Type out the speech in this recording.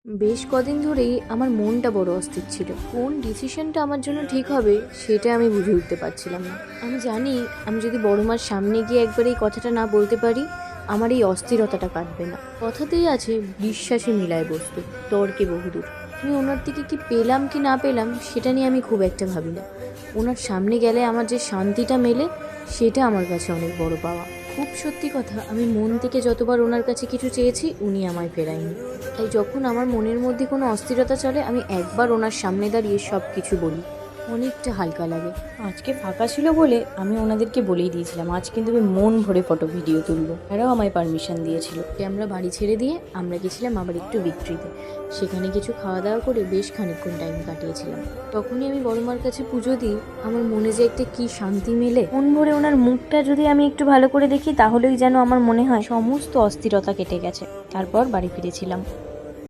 বেশ কদিন ধরেই আমার মনটা বড় অস্থির ছিল। কোন ডিসিশনটা আমার জন্য ঠিক হবে সেটা আমি বুঝে উঠতে পারছিলাম না। আমি জানি আমি যদি বড় মার সামনে গিয়ে একবার এই কথাটা না বলতে পারি, আমার এই অস্থিরতাটা কাটবে না। কথাতেই আছে বিশ্বাসে মিলায় বস্তু, তর্কে বহুদূর। আমি ওনার থেকে কি পেলাম কি না পেলাম সেটা নিয়ে আমি খুব একটা ভাবি না। ওনার সামনে গেলে আমার যে শান্তিটা মেলে সেটা আমার কাছে অনেক বড় পাওয়া। খুব সত্যি কথা, আমি মন থেকে যতবার ওনার কাছে কিছু চেয়েছি উনি আমায় ফেরায়নি। তাই যখন আমার মনের মধ্যে কোনো অস্থিরতা চলে আমি একবার ওনার সামনে দাঁড়িয়ে সব কিছু বলি, অনেকটা হালকা লাগে। আজকে ফাঁকা ছিল বলে আমি ওনাদেরকে বলেই দিয়েছিলাম আজ কিন্তু আমি মন ভরে ফটো ভিডিও তুলবো। এরাও আমায় পারমিশন দিয়েছিল। আমরা বাড়ি ছেড়ে দিয়ে আমরা গেছিলাম আবার একটু বিক্রিতে। সেখানে কিছু খাওয়া দাওয়া করে বেশ খানিকক্ষণ টাইম কাটিয়েছিলাম। তখনই আমি বড় মার কাছে পুজো দিই। আমার মনে যে একটা কি শান্তি মেলে, মন ভরে ওনার মুখটা যদি আমি একটু ভালো করে দেখি তাহলেই যেন আমার মনে হয় সমস্ত অস্থিরতা কেটে গেছে। তারপর বাড়ি ফিরেছিলাম।